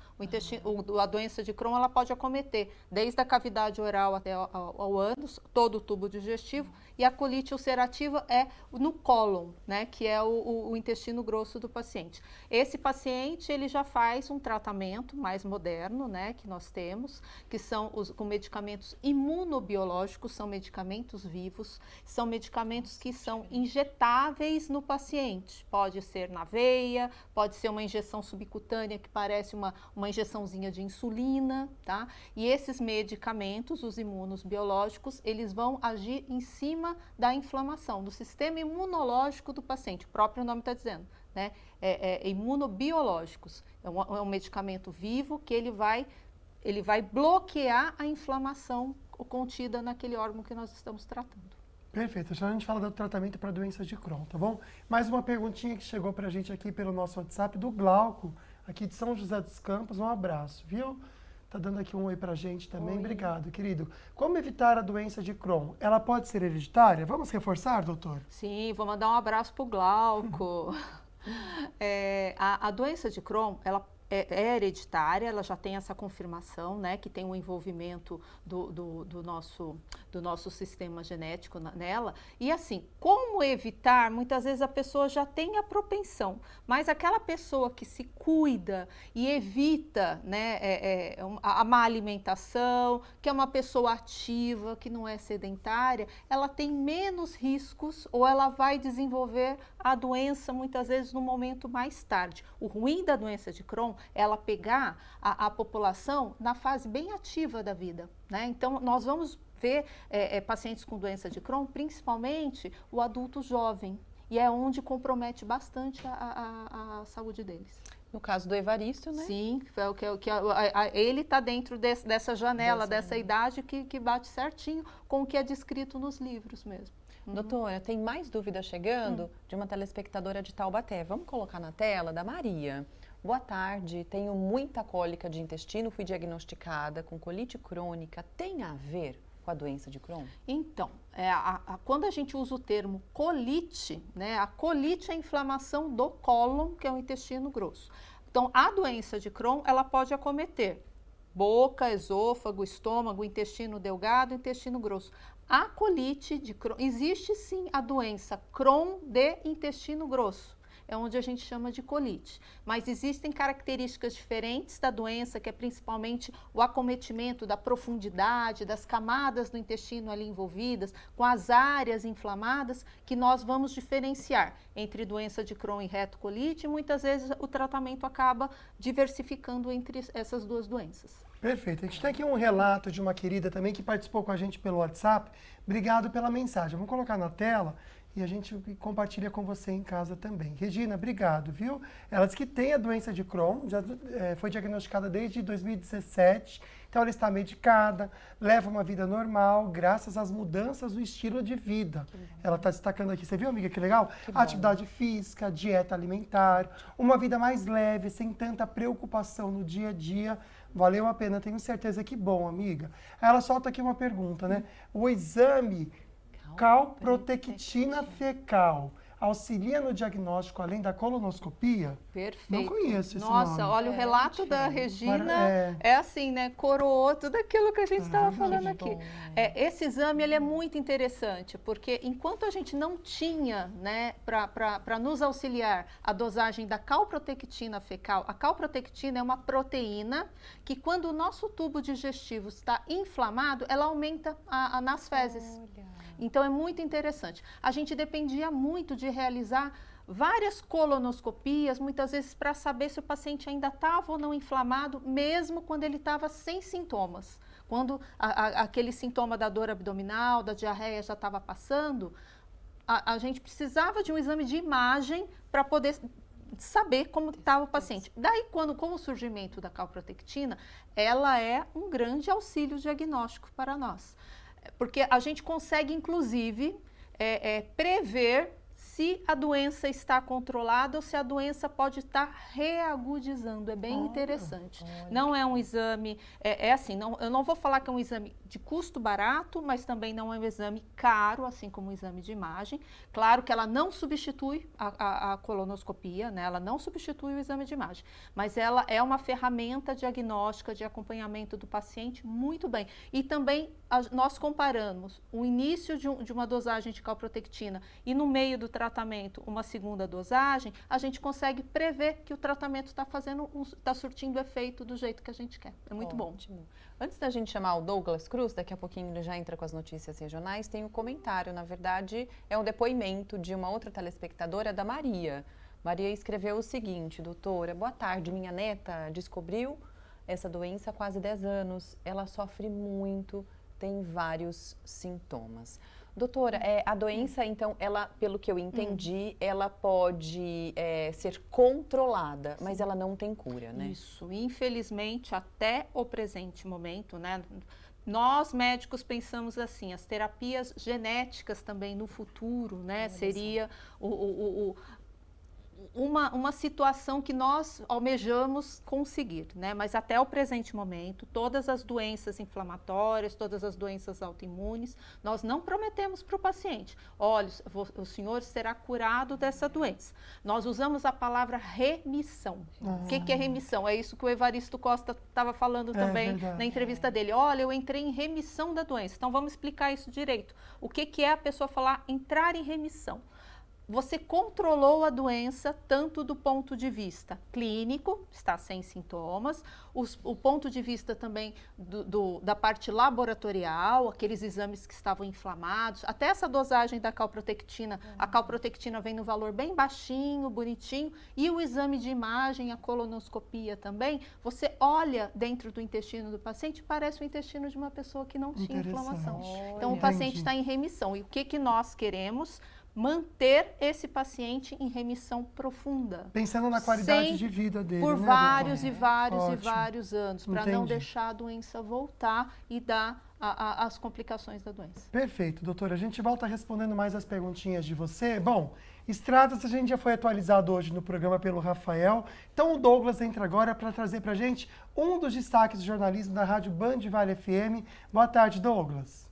A doença de Crohn ela pode acometer desde a cavidade oral até ao ânus, todo o tubo digestivo, e a colite ulcerativa é no cólon, né, que é o intestino grosso do paciente. Esse paciente ele já faz um tratamento mais moderno, né, que nós temos, que são com medicamentos imunobiológicos, são medicamentos vivos, são medicamentos que são injetáveis no paciente. Pode ser na veia, pode ser uma injeção subcutânea que parece uma injeçãozinha de insulina, tá? E esses medicamentos, os imunos biológicos, eles vão agir em cima da inflamação, do sistema imunológico do paciente. O próprio nome está dizendo, né? Imunobiológicos. É um medicamento vivo que ele vai bloquear a inflamação contida naquele órgão que nós estamos tratando. Perfeito. Já a gente fala do tratamento para doenças de Crohn, tá bom? Mais uma perguntinha que chegou para a gente aqui pelo nosso WhatsApp, do Glauco, aqui de São José dos Campos. Um abraço, viu? Tá dando aqui um oi pra gente também. Oi. Obrigado, querido. Como evitar a doença de Crohn? Ela pode ser hereditária? Vamos reforçar, doutor? Sim, vou mandar um abraço pro Glauco. A doença de Crohn, ela é hereditária, ela já tem essa confirmação, né, que tem um envolvimento do nosso sistema genético nela. E assim, como evitar? Muitas vezes a pessoa já tem a propensão, mas aquela pessoa que se cuida e evita, né, a má alimentação, que é uma pessoa ativa, que não é sedentária, ela tem menos riscos ou ela vai desenvolver a doença muitas vezes no momento mais tarde. O ruim da doença de Crohn é ela pegar a população na fase bem ativa da vida, né? Então, nós vamos ver pacientes com doença de Crohn, principalmente o adulto jovem, e é onde compromete bastante a saúde deles. No caso do Evaristo, né? Sim, ele está dentro dessa janela, dessa idade que bate certinho com o que é descrito nos livros mesmo. Doutora, tem mais dúvida chegando de uma telespectadora de Taubaté. Vamos colocar na tela, da Maria. Boa tarde, tenho muita cólica de intestino, fui diagnosticada com colite crônica. Tem a ver com a doença de Crohn? Então, quando a gente usa o termo colite, né, a colite é a inflamação do cólon, que é o intestino grosso. Então, a doença de Crohn, ela pode acometer boca, esôfago, estômago, intestino delgado, intestino grosso. A colite de Crohn, existe sim a doença Crohn de intestino grosso, é onde a gente chama de colite. Mas existem características diferentes da doença, que é principalmente o acometimento da profundidade, das camadas do intestino ali envolvidas, com as áreas inflamadas, que nós vamos diferenciar entre doença de Crohn e retocolite, e muitas vezes o tratamento acaba diversificando entre essas duas doenças. Perfeito. A gente tem aqui um relato de uma querida também que participou com a gente pelo WhatsApp. Obrigado pela mensagem. Vamos colocar na tela e a gente compartilha com você em casa também. Regina, obrigado, viu? Ela diz que tem a doença de Crohn, já foi diagnosticada desde 2017, então ela está medicada, leva uma vida normal, graças às mudanças do estilo de vida. Ela está destacando aqui, você viu, amiga, que legal? Atividade física, dieta alimentar, uma vida mais leve, sem tanta preocupação no dia a dia. Valeu a pena, tenho certeza que bom, amiga. Ela solta aqui uma pergunta, né? O exame calprotectina fecal auxilia no diagnóstico além da colonoscopia? Perfeito. Não conheço esse Nossa, nome. olha, o relato da Regina é assim, né? Coroou tudo aquilo que a gente estava falando aqui. Esse exame, ele é muito interessante, porque enquanto a gente não tinha, né, para nos auxiliar a dosagem da calprotectina fecal, a calprotectina é uma proteína que, quando o nosso tubo digestivo está inflamado, ela aumenta nas fezes. Olha. Então, é muito interessante. A gente dependia muito de realizar várias colonoscopias, muitas vezes para saber se o paciente ainda estava ou não inflamado, mesmo quando ele estava sem sintomas. Quando aquele sintoma da dor abdominal, da diarreia já estava passando, a gente precisava de um exame de imagem para poder saber como estava o paciente. Daí, com o surgimento da calprotectina, ela é um grande auxílio diagnóstico para nós. Porque a gente consegue, inclusive, prever se a doença está controlada ou se a doença pode estar reagudizando. É bem interessante. Não é um exame, eu não vou falar que é um exame de custo barato, mas também não é um exame caro, assim como o exame de imagem. Claro que ela não substitui a colonoscopia, né? Ela não substitui o exame de imagem, mas ela é uma ferramenta diagnóstica de acompanhamento do paciente muito bem. E também nós comparamos o início de uma dosagem de calprotectina e no meio do tratamento uma segunda dosagem, a gente consegue prever que o tratamento está surtindo efeito do jeito que a gente quer. É muito bom. Antes da gente chamar o Douglas Cruz, daqui a pouquinho ele já entra com as notícias regionais, tem um comentário, na verdade é um depoimento de uma outra telespectadora, da Maria. Maria escreveu o seguinte: doutora, boa tarde, minha neta descobriu essa doença há quase 10 anos, ela sofre muito, tem vários sintomas. Doutora, a doença, então, ela, pelo que eu entendi, ela pode ser controlada, mas ela não tem cura, né? Isso, infelizmente, até o presente momento, né? Nós, médicos, pensamos assim, as terapias genéticas também no futuro, né? Seria uma situação que nós almejamos conseguir, né? Mas até o presente momento, todas as doenças inflamatórias, todas as doenças autoimunes, nós não prometemos para o paciente: olha, o senhor será curado dessa doença. Nós usamos a palavra remissão. O que é remissão? É isso que o Evaristo Costa estava falando também na entrevista dele. Olha, eu entrei em remissão da doença. Então vamos explicar isso direito. O que é a pessoa falar entrar em remissão? Você controlou a doença tanto do ponto de vista clínico, está sem sintomas, o ponto de vista também da parte laboratorial, aqueles exames que estavam inflamados, até essa dosagem da calprotectina, a calprotectina vem no valor bem baixinho, bonitinho, e o exame de imagem, a colonoscopia também, você olha dentro do intestino do paciente, parece o intestino de uma pessoa que não tinha inflamação. Então, o paciente está em remissão. E o que nós queremos? Manter esse paciente em remissão profunda. Pensando na qualidade de vida dele, por né, vários doutora? e vários Ótimo. e vários anos, para não deixar a doença voltar e dar as complicações da doença. Perfeito, doutora. A gente volta respondendo mais as perguntinhas de você. Bom, estradas a gente já foi atualizado hoje no programa pelo Rafael. Então o Douglas entra agora para trazer para a gente um dos destaques do jornalismo da Rádio Band Vale FM. Boa tarde, Douglas.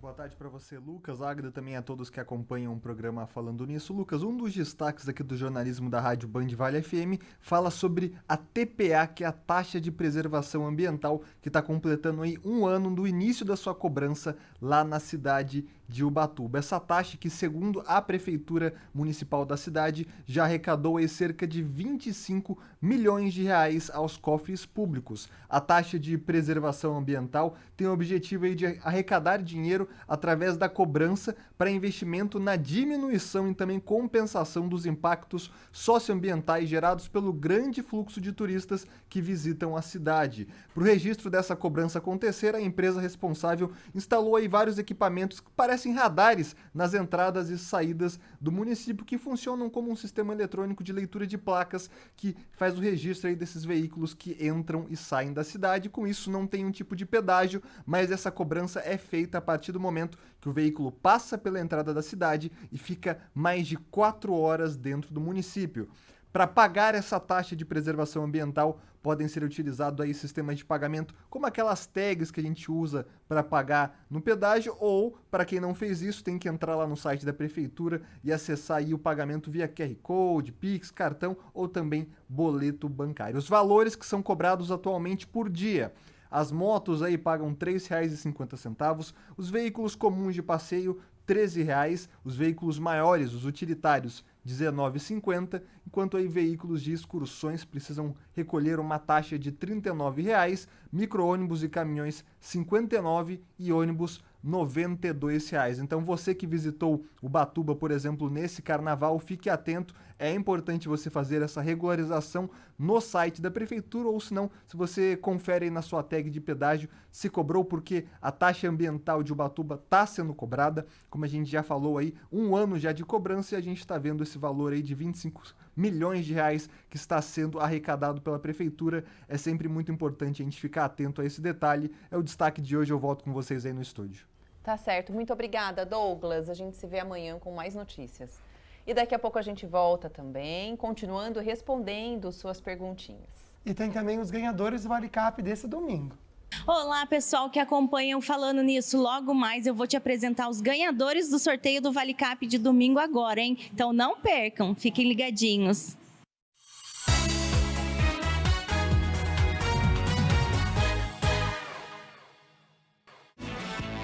Boa tarde para você, Lucas, Águida, também a todos que acompanham o programa Falando Nisso. Lucas, um dos destaques aqui do jornalismo da Rádio Band Vale FM fala sobre a TPA, que é a Taxa de Preservação Ambiental, que está completando aí 1 ano do início da sua cobrança lá na cidade de Ubatuba. Essa taxa que, segundo a Prefeitura Municipal da cidade, já arrecadou aí cerca de 25 milhões de reais aos cofres públicos. A taxa de preservação ambiental tem o objetivo aí de arrecadar dinheiro através da cobrança para investimento na diminuição e também compensação dos impactos socioambientais gerados pelo grande fluxo de turistas que visitam a cidade. Para o registro dessa cobrança acontecer, a empresa responsável instalou aí vários equipamentos que parecem radares nas entradas e saídas do município, que funcionam como um sistema eletrônico de leitura de placas que faz o registro aí desses veículos que entram e saem da cidade. Com isso, não tem um tipo de pedágio, mas essa cobrança é feita a partir do momento que o veículo passa pela entrada da cidade e fica mais de 4 horas dentro do município. Para pagar essa taxa de preservação ambiental, podem ser utilizados aí sistemas de pagamento como aquelas tags que a gente usa para pagar no pedágio, ou, para quem não fez isso, tem que entrar lá no site da prefeitura e acessar aí o pagamento via QR Code, Pix, cartão ou também boleto bancário. Os valores que são cobrados atualmente por dia: as motos aí pagam R$ 3,50, os veículos comuns de passeio R$ 13,00, os veículos maiores, os utilitários, R$ 19,50, enquanto aí veículos de excursões precisam recolher uma taxa de R$ 39,00, micro-ônibus e caminhões R$ 59,00 e ônibus R$ 92,00. Então você que visitou Ubatuba, por exemplo, nesse carnaval, fique atento, é importante você fazer essa regularização no site da prefeitura, ou senão, se você confere aí na sua tag de pedágio, se cobrou, porque a taxa ambiental de Ubatuba está sendo cobrada, como a gente já falou aí, 1 ano já de cobrança, e a gente está vendo esse valor aí de 25 milhões de reais que está sendo arrecadado pela prefeitura. É sempre muito importante a gente ficar atento a esse detalhe. É o destaque de hoje, eu volto com vocês aí no estúdio. Tá certo, muito obrigada, Douglas. A gente se vê amanhã com mais notícias. E daqui a pouco a gente volta também, continuando respondendo suas perguntinhas. E tem também os ganhadores do Vale Cap desse domingo. Olá, pessoal que acompanham Falando Nisso. Logo mais eu vou te apresentar os ganhadores do sorteio do Vale Cap de domingo agora, hein? Então não percam, fiquem ligadinhos.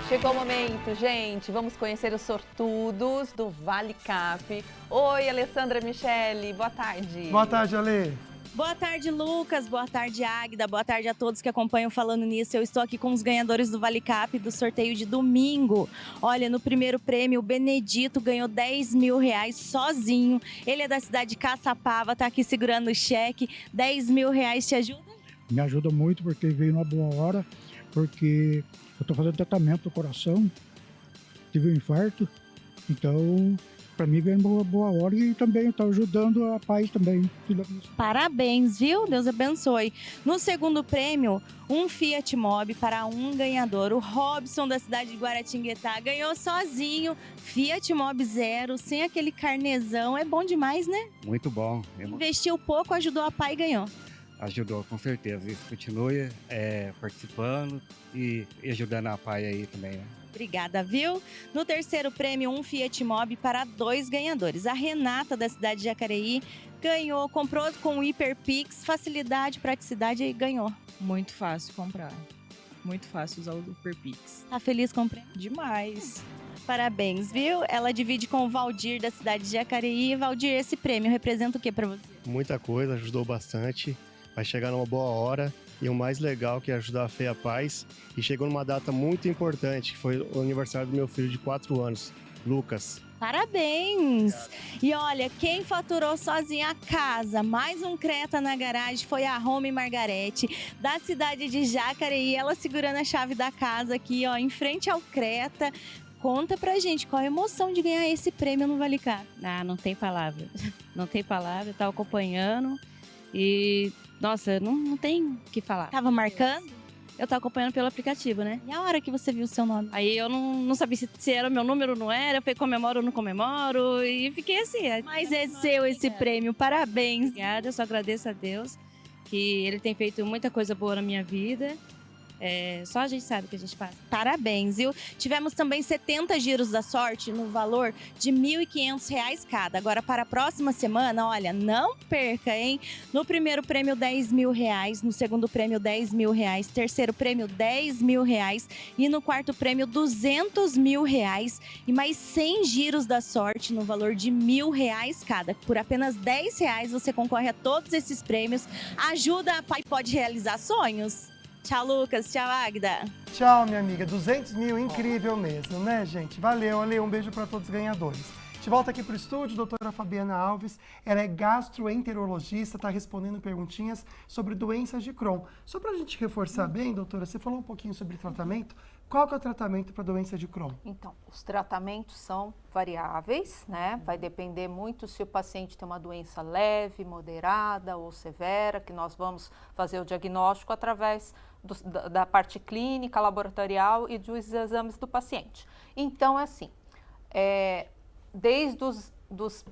Chegou o momento, gente. Vamos conhecer os sortudos do Vale Cap. Oi, Alessandra Michele, boa tarde. Boa tarde, Ale. Boa tarde, Lucas. Boa tarde, Águida. Boa tarde a todos que acompanham Falando Nisso. Eu estou aqui com os ganhadores do Vale Cap do sorteio de domingo. Olha, no primeiro prêmio, o Benedito ganhou R$10 mil sozinho. Ele é da cidade de Caçapava, tá aqui segurando o cheque. R$10 mil te ajuda? Me ajuda muito porque veio numa boa hora, porque eu estou fazendo tratamento do coração, tive um infarto, então para mim veio numa boa hora e também está ajudando a paz também. Parabéns, viu? Deus abençoe. No segundo prêmio, um Fiat Mobi para um ganhador. O Robson, da cidade de Guaratinguetá, ganhou sozinho. Fiat Mobi 0, sem aquele carnezão. É bom demais, né? Muito bom. Investiu pouco, ajudou a pai e ganhou. Ajudou, com certeza. Isso continue participando e ajudando a pai aí também, né? Obrigada, viu? No terceiro prêmio, um Fiat Mobi para 2 ganhadores. A Renata, da cidade de Jacareí, ganhou, comprou com o Hiperpix, facilidade, praticidade e ganhou. Muito fácil comprar. Muito fácil usar o Hiperpix. Tá feliz com o prêmio? Demais. Parabéns, viu? Ela divide com o Valdir, da cidade de Jacareí. Valdir, esse prêmio representa o que para você? Muita coisa, ajudou bastante. Vai chegar numa boa hora e o mais legal que é ajudar a Fé e a Paz. E chegou numa data muito importante, que foi o aniversário do meu filho de 4 anos, Lucas. Parabéns! E olha, quem faturou sozinha a casa, mais um Creta na garagem, foi a Rome Margarete, da cidade de Jacareí. Ela segurando a chave da casa aqui, ó, em frente ao Creta. Conta pra gente, qual a emoção de ganhar esse prêmio no Vale Cap? Ah, não tem palavra. Não tem palavra, tá acompanhando e... Nossa, não tem o que falar. Tava marcando? Eu tava acompanhando pelo aplicativo, né? E a hora que você viu o seu nome? Aí eu não sabia se era o meu número ou não era. Eu falei, comemoro ou não comemoro. E fiquei assim. Mas é seu esse prêmio, parabéns. Obrigada, eu só agradeço a Deus que Ele tem feito muita coisa boa na minha vida. Só a gente sabe o que a gente faz. Parabéns, viu? Tivemos também 70 giros da sorte no valor de R$ 1.500 cada. Agora, para a próxima semana, olha, não perca, hein? No primeiro prêmio, R$10 mil. No segundo prêmio, R$10 mil. Terceiro prêmio, R$10 mil. E no quarto prêmio, R$200 mil. E mais 100 giros da sorte no valor de R$ 1.000 cada. Por apenas R$10 você concorre a todos esses prêmios. Ajuda a Pai Pode realizar sonhos. Tchau, Lucas. Tchau, Águida. Tchau, minha amiga. 200 mil, incrível mesmo, né, gente? Valeu, Ale. Um beijo para todos os ganhadores. A gente volta aqui para o estúdio, doutora Fabiana Alves. Ela é gastroenterologista, está respondendo perguntinhas sobre doenças de Crohn. Só para a gente reforçar bem, doutora, você falou um pouquinho sobre tratamento. Qual que é o tratamento para doença de Crohn? Então, os tratamentos são variáveis, né? Vai depender muito se o paciente tem uma doença leve, moderada ou severa, que nós vamos fazer o diagnóstico através da parte clínica, laboratorial e dos exames do paciente. Então, assim, desde dos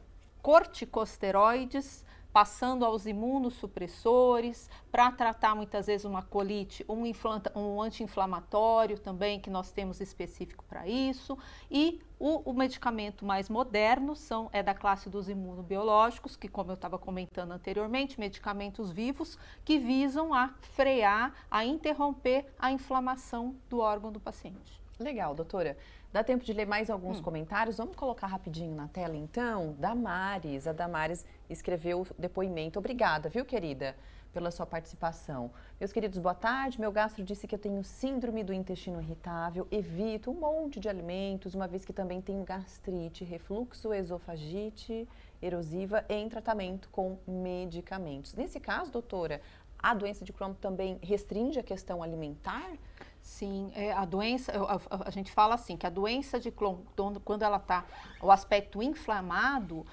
corticosteroides, passando aos imunossupressores, para tratar muitas vezes uma colite, um anti-inflamatório também, que nós temos específico para isso, e o medicamento mais moderno é da classe dos imunobiológicos, que, como eu estava comentando anteriormente, medicamentos vivos que visam a frear, a interromper a inflamação do órgão do paciente. Legal, doutora. Dá tempo de ler mais alguns comentários? Vamos colocar rapidinho na tela, então? Damares. A Damares escreveu depoimento. Obrigada, viu, querida, pela sua participação. Meus queridos, boa tarde. Meu gastro disse que eu tenho síndrome do intestino irritável. Evito um monte de alimentos, uma vez que também tenho gastrite, refluxo, esofagite erosiva em tratamento com medicamentos. Nesse caso, doutora, a doença de Crohn também restringe a questão alimentar? Sim, a doença, a gente fala assim, que a doença de Crohn, quando ela está, o aspecto inflamado,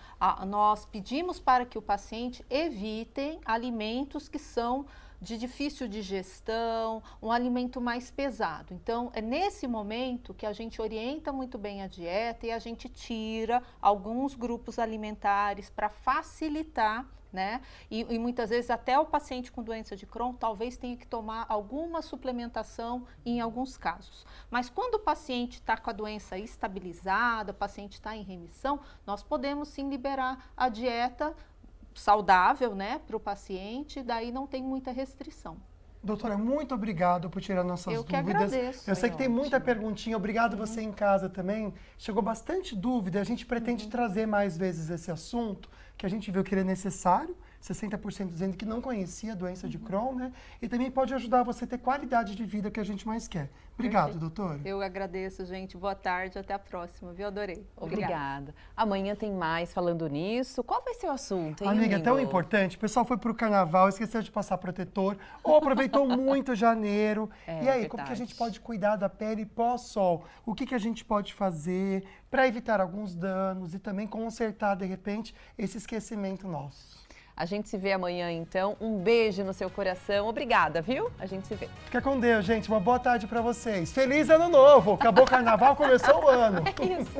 nós pedimos para que o paciente evite alimentos que são de difícil digestão, um alimento mais pesado. Então, é nesse momento que a gente orienta muito bem a dieta e a gente tira alguns grupos alimentares para facilitar, né? E muitas vezes até o paciente com doença de Crohn talvez tenha que tomar alguma suplementação em alguns casos. Mas quando o paciente está com a doença estabilizada, o paciente está em remissão, nós podemos sim liberar a dieta saudável, né, para o paciente, daí não tem muita restrição. Doutora, muito obrigado por tirar nossas dúvidas. Eu que agradeço. Eu sei que tem muita perguntinha. Obrigado você em casa também. Chegou bastante dúvida. A gente pretende trazer mais vezes esse assunto, que a gente viu que ele é necessário. 60% dizendo que não conhecia a doença de Crohn, né? E também pode ajudar você a ter qualidade de vida que a gente mais quer. Obrigado, doutora. Eu agradeço, gente. Boa tarde, até a próxima, viu? Adorei. Obrigada. Amanhã tem mais falando nisso. Qual vai ser o assunto, hein, Amiga, amigo? tão importante. O pessoal foi pro carnaval, esqueceu de passar protetor, ou aproveitou muito janeiro. E aí, como que a gente pode cuidar da pele pós-sol? O que a gente pode fazer para evitar alguns danos e também consertar, de repente, esse esquecimento nosso? A gente se vê amanhã, então. Um beijo no seu coração. Obrigada, viu? A gente se vê. Fica com Deus, gente. Uma boa tarde para vocês. Feliz Ano Novo! Acabou o carnaval, começou o ano. É isso.